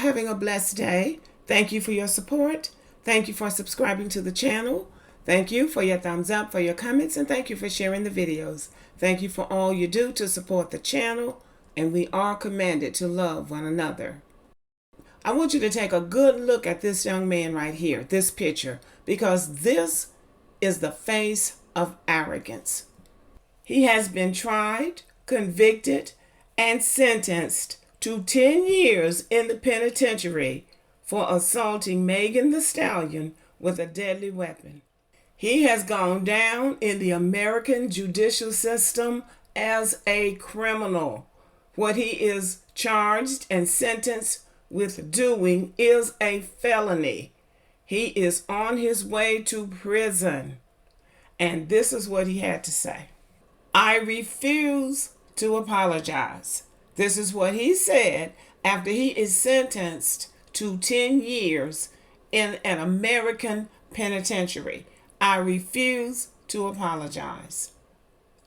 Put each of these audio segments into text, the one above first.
having a blessed day. Thank you for your support. Thank you for subscribing to the channel. Thank you for your thumbs up, for your comments, and thank you for sharing the videos. Thank you for all you do to support the channel, and we are commanded to love one another. I want you to take a good look at this young man right here, this picture, because this is the face of arrogance. He has been tried, convicted, and sentenced to 10 years in the penitentiary for assaulting Megan Thee Stallion with a deadly weapon. He has gone down in the American judicial system as a criminal. What he is charged and sentenced with doing is a felony. He is on his way to prison. And this is what he had to say. I refuse to apologize. This is what he said after he is sentenced to 10 years in an American penitentiary. I refuse to apologize.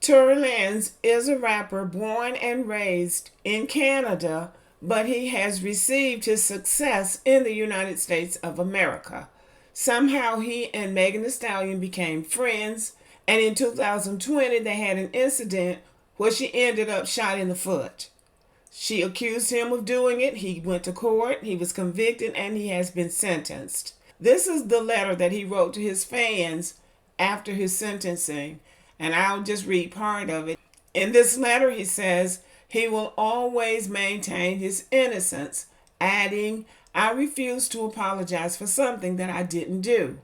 Tory Lanez is a rapper born and raised in Canada, but he has received his success in the United States of America. Somehow he and Megan Thee Stallion became friends, and in 2020 they had an incident where she ended up shot in the foot. She accused him of doing it. He went to court, he was convicted, and he has been sentenced. This is the letter that he wrote to his fans after his sentencing, and I'll just read part of it. In this letter, he says he will always maintain his innocence, adding, I refuse to apologize for something that I didn't do.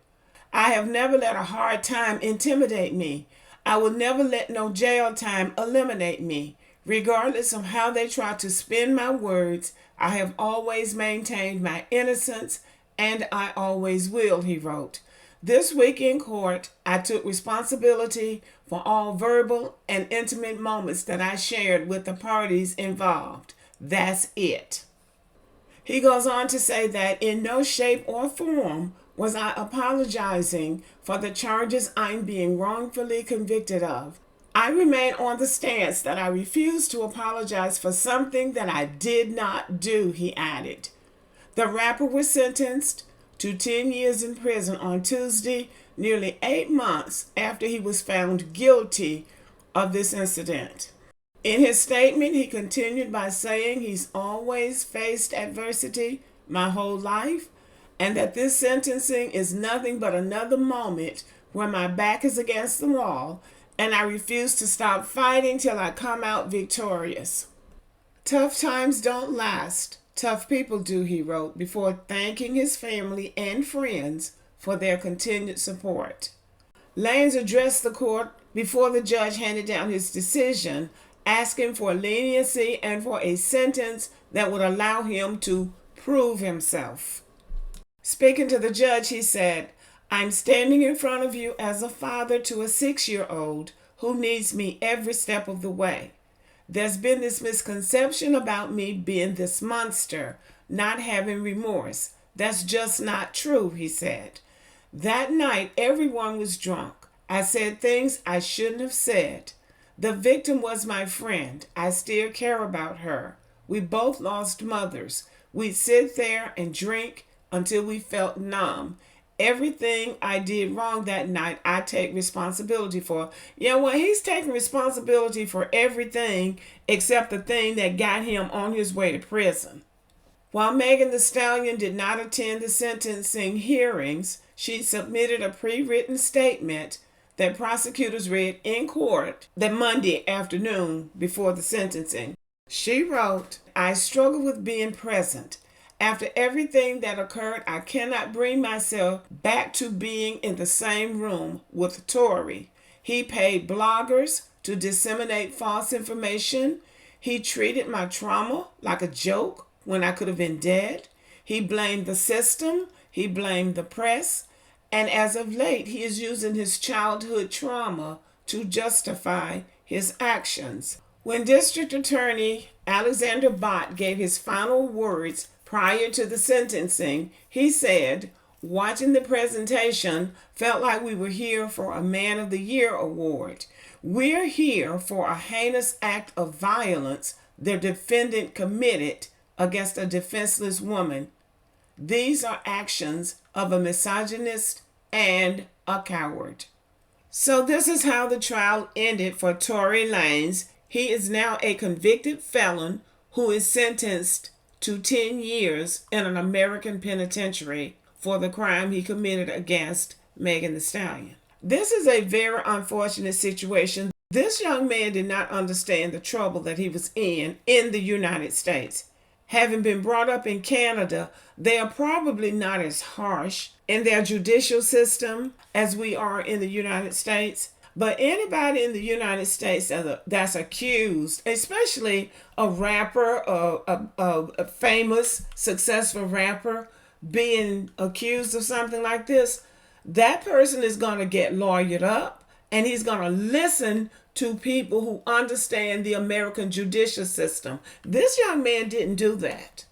I have never let a hard time intimidate me. I will never let no jail time eliminate me. Regardless of how they try to spin my words, I have always maintained my innocence, and I always will, he wrote. This week in court, I took responsibility for all verbal and intimate moments that I shared with the parties involved. That's it. He goes on to say that in no shape or form was I apologizing for the charges I'm being wrongfully convicted of. I remain on the stance that I refuse to apologize for something that I did not do, he added. The rapper was sentenced to 10 years in prison on Tuesday, nearly 8 months after he was found guilty of this incident. In his statement, he continued by saying he's always faced adversity my whole life, and that this sentencing is nothing but another moment where my back is against the wall, and I refuse to stop fighting till I come out victorious. Tough times don't last. Tough people do, he wrote, before thanking his family and friends for their continued support. Lanez addressed the court before the judge handed down his decision, asking for leniency and for a sentence that would allow him to prove himself. Speaking to the judge, he said, I'm standing in front of you as a father to a 6-year-old who needs me every step of the way. There's been this misconception about me being this monster, not having remorse. That's just not true, he said. That night, everyone was drunk. I said things I shouldn't have said. The victim was my friend. I still care about her. We both lost mothers. We'd sit there and drink until we felt numb. Everything I did wrong that night, I take responsibility for. Yeah, well, he's taking responsibility for everything except the thing that got him on his way to prison. While Megan Thee Stallion did not attend the sentencing hearings, she submitted a pre-written statement that prosecutors read in court that Monday afternoon before the sentencing. She wrote, I struggle with being present. After everything that occurred, I cannot bring myself back to being in the same room with Tory. He paid bloggers to disseminate false information. He treated my trauma like a joke when I could have been dead. He blamed the system. He blamed the press. And as of late, he is using his childhood trauma to justify his actions. When District Attorney Alexander Bott gave his final words prior to the sentencing, he said, watching the presentation felt like we were here for a Man of the Year award. We're here for a heinous act of violence the defendant committed against a defenseless woman. These are actions of a misogynist and a coward. So this is how the trial ended for Tory Lanez. He is now a convicted felon who is sentenced to 10 years in an American penitentiary for the crime he committed against Megan Thee Stallion. This is a very unfortunate situation. This young man did not understand the trouble that he was in the United States. Having been brought up in Canada, they are probably not as harsh in their judicial system as we are in the United States. But anybody in the United States that's accused, especially a rapper, a famous, successful rapper, being accused of something like this, that person is going to get lawyered up, and he's going to listen to people who understand the American judicial system. This young man didn't do that.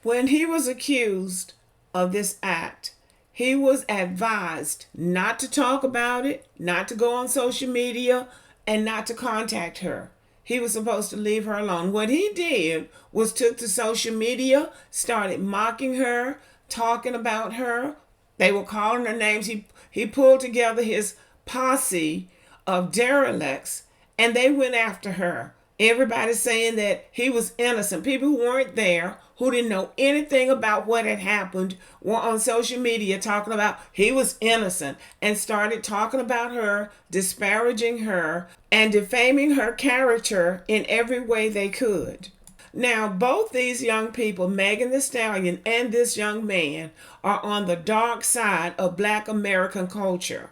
When he was accused of this act, he was advised not to talk about it, not to go on social media, and not to contact her. He was supposed to leave her alone. What he did was took to social media, started mocking her, talking about her. They were calling her names. He pulled together his posse of derelicts, and they went after her. Everybody saying that he was innocent. People who weren't there, who didn't know anything about what had happened, were on social media talking about he was innocent, and started talking about her, disparaging her, and defaming her character in every way they could. Now, both these young people, Megan Thee Stallion and this young man, are on the dark side of Black American culture.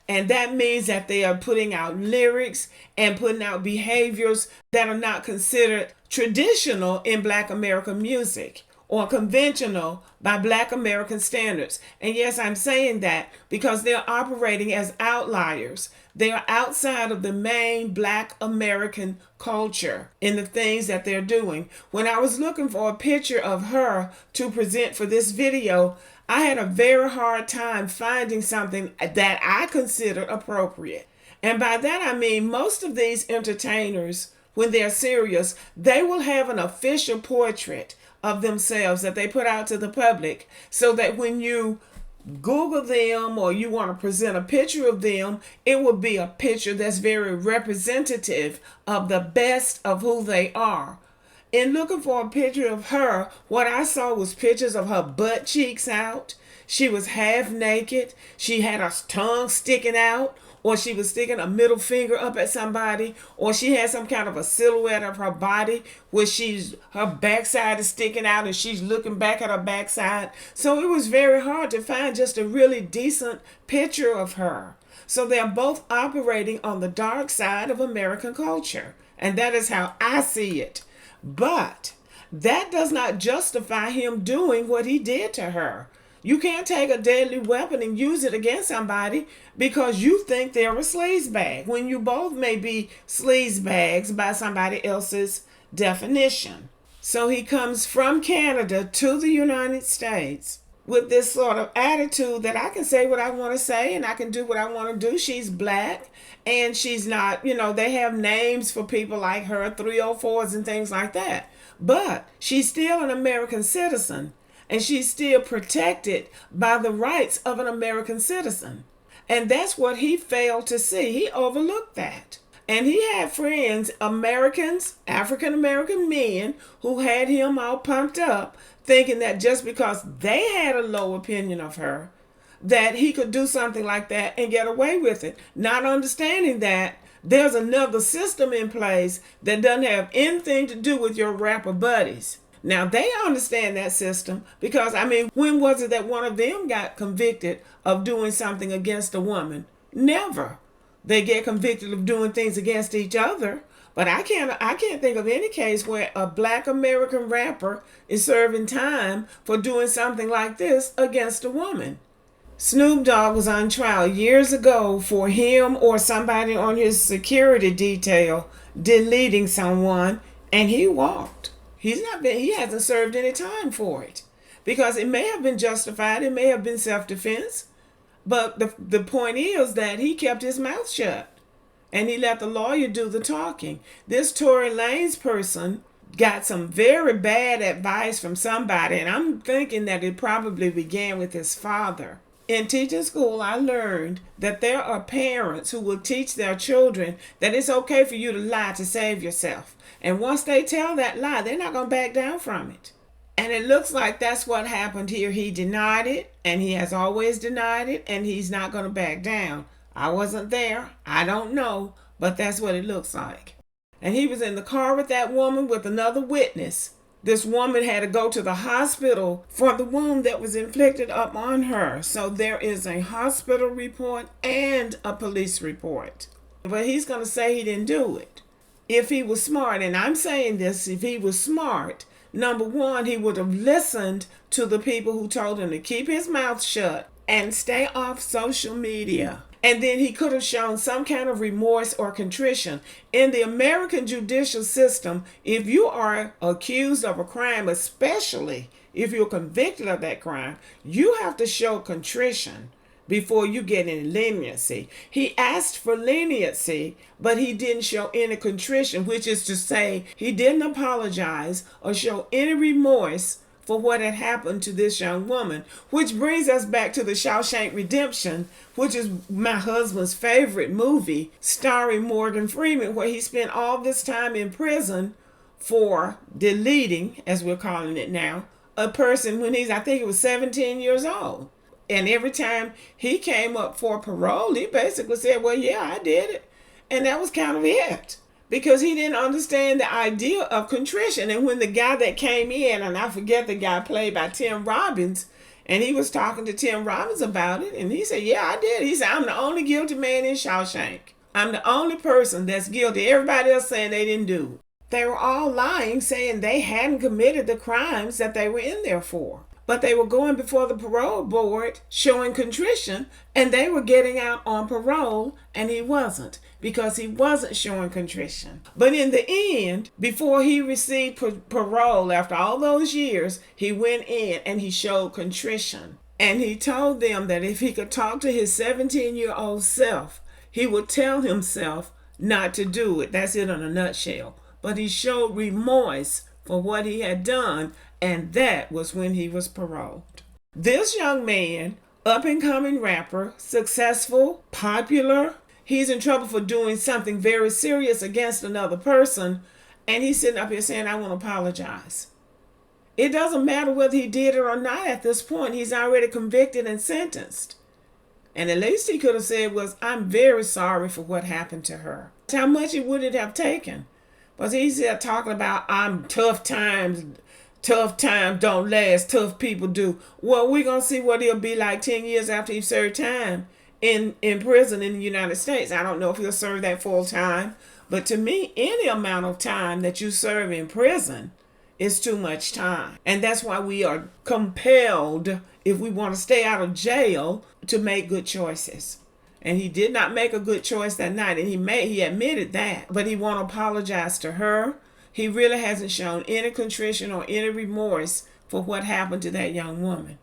And that means that they are putting out lyrics and putting out behaviors that are not considered traditional in Black American music or conventional by Black American standards. And yes, I'm saying that because they're operating as outliers. They are outside of the main Black American culture in the things that they're doing. When I was looking for a picture of her to present for this video, I had a very hard time finding something that I considered appropriate. And by that I mean most of these entertainers, when they're serious, they will have an official portrait of themselves that they put out to the public, so that when you Google them or you want to present a picture of them, it will be a picture that's very representative of the best of who they are. In looking for a picture of her, what I saw was pictures of her butt cheeks out. She was half naked. She had her tongue sticking out, or she was sticking a middle finger up at somebody, or she had some kind of a silhouette of her body where her backside is sticking out and she's looking back at her backside. So it was very hard to find just a really decent picture of her. So they're both operating on the dark side of American culture. And that is how I see it. But that does not justify him doing what he did to her. You can't take a deadly weapon and use it against somebody because you think they're a sleazebag, when you both may be sleazebags by somebody else's definition. So he comes from Canada to the United States with this sort of attitude that I can say what I want to say and I can do what I want to do. She's Black and she's not, they have names for people like her, 304s and things like that. But she's still an American citizen and she's still protected by the rights of an American citizen. And that's what he failed to see. He overlooked that. And he had friends, Americans, African American men, who had him all pumped up, thinking that just because they had a low opinion of her, that he could do something like that and get away with it. Not understanding that there's another system in place that doesn't have anything to do with your rapper buddies. Now, they understand that system because, when was it that one of them got convicted of doing something against a woman? Never. They get convicted of doing things against each other. But I can't think of any case where a Black American rapper is serving time for doing something like this against a woman. Snoop Dogg was on trial years ago for him or somebody on his security detail deleting someone, and he walked. He hasn't served any time for it because it may have been justified. It may have been self-defense. But the point is that he kept his mouth shut and he let the lawyer do the talking. This Tory Lanez person got some very bad advice from somebody, and I'm thinking that it probably began with his father. In teaching school, I learned that there are parents who will teach their children that it's okay for you to lie to save yourself. And once they tell that lie, they're not going to back down from it. And it looks like that's what happened here. He denied it, and he has always denied it, and he's not going to back down. I wasn't there. I don't know, but that's what it looks like. And he was in the car with that woman with another witness. This woman had to go to the hospital for the wound that was inflicted upon her. So there is a hospital report and a police report. But he's going to say he didn't do it. If he was smart, and I'm saying this, if he was smart, number one, he would have listened to the people who told him to keep his mouth shut and stay off social media. And then he could have shown some kind of remorse or contrition. In the American judicial system, if you are accused of a crime, especially if you're convicted of that crime, you have to show contrition before you get any leniency. He asked for leniency, but he didn't show any contrition, which is to say he didn't apologize or show any remorse for what had happened to this young woman, which brings us back to the Shawshank Redemption, which is my husband's favorite movie, starring Morgan Freeman, where he spent all this time in prison for deleting, as we're calling it now, a person when I think he was 17 years old. And every time he came up for parole, he basically said, well, yeah, I did it. And that was kind of it. Because he didn't understand the idea of contrition. And when the guy that came in, and I forget the guy played by Tim Robbins, and he was talking to Tim Robbins about it, and he said, yeah, I did. He said, I'm the only guilty man in Shawshank. I'm the only person that's guilty. Everybody else saying they didn't do it. They were all lying, saying they hadn't committed the crimes that they were in there for. But they were going before the parole board showing contrition, and they were getting out on parole, and he wasn't, because he wasn't showing contrition. But in the end, before he received parole, after all those years, he went in and he showed contrition. And he told them that if he could talk to his 17-year-old self, he would tell himself not to do it. That's it in a nutshell. But he showed remorse for what he had done, and that was when he was paroled. This young man, up-and-coming rapper, successful, popular, he's in trouble for doing something very serious against another person, and he's sitting up here saying, I want to apologize. It doesn't matter whether he did it or not at this point. He's already convicted and sentenced. And the least he could have said was, I'm very sorry for what happened to her. How much would it have taken? But he's here talking about, I'm tough times don't last, tough people do. Well, we're going to see what he'll be like 10 years after he served time in prison in the United States. I don't know if he'll serve that full time, but to me, any amount of time that you serve in prison is too much time. And that's why we are compelled, if we want to stay out of jail, to make good choices. And he did not make a good choice that night, and he admitted that, but he won't apologize to her. He really hasn't shown any contrition or any remorse for what happened to that young woman.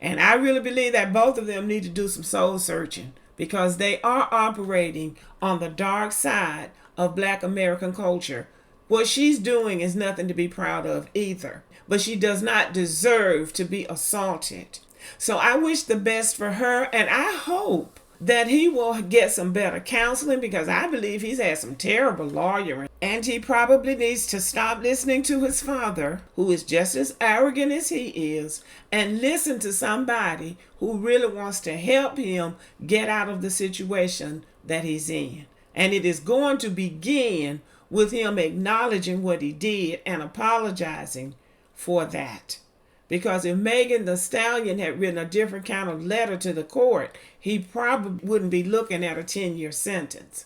And I really believe that both of them need to do some soul searching, because they are operating on the dark side of Black American culture. What she's doing is nothing to be proud of either, but she does not deserve to be assaulted. So I wish the best for her, and I hope that he will get some better counseling, because I believe he's had some terrible lawyering, and he probably needs to stop listening to his father, who is just as arrogant as he is, and listen to somebody who really wants to help him get out of the situation that he's in. And it is going to begin with him acknowledging what he did and apologizing for that. Because if Megan Thee Stallion had written a different kind of letter to the court, he probably wouldn't be looking at a 10-year sentence.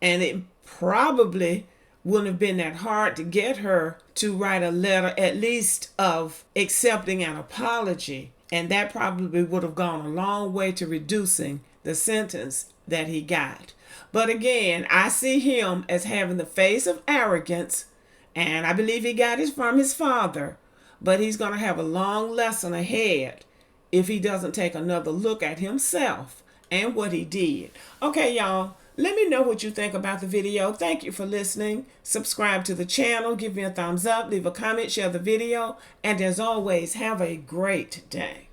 And it probably wouldn't have been that hard to get her to write a letter, at least of accepting an apology. And that probably would have gone a long way to reducing the sentence that he got. But again, I see him as having the face of arrogance, and I believe he got it from his father. But he's going to have a long lesson ahead if he doesn't take another look at himself and what he did. Okay, y'all, Let me know what you think about the video. Thank you for listening. Subscribe to the channel. Give me a thumbs up. Leave a comment. Share the video. And as always, have a great day.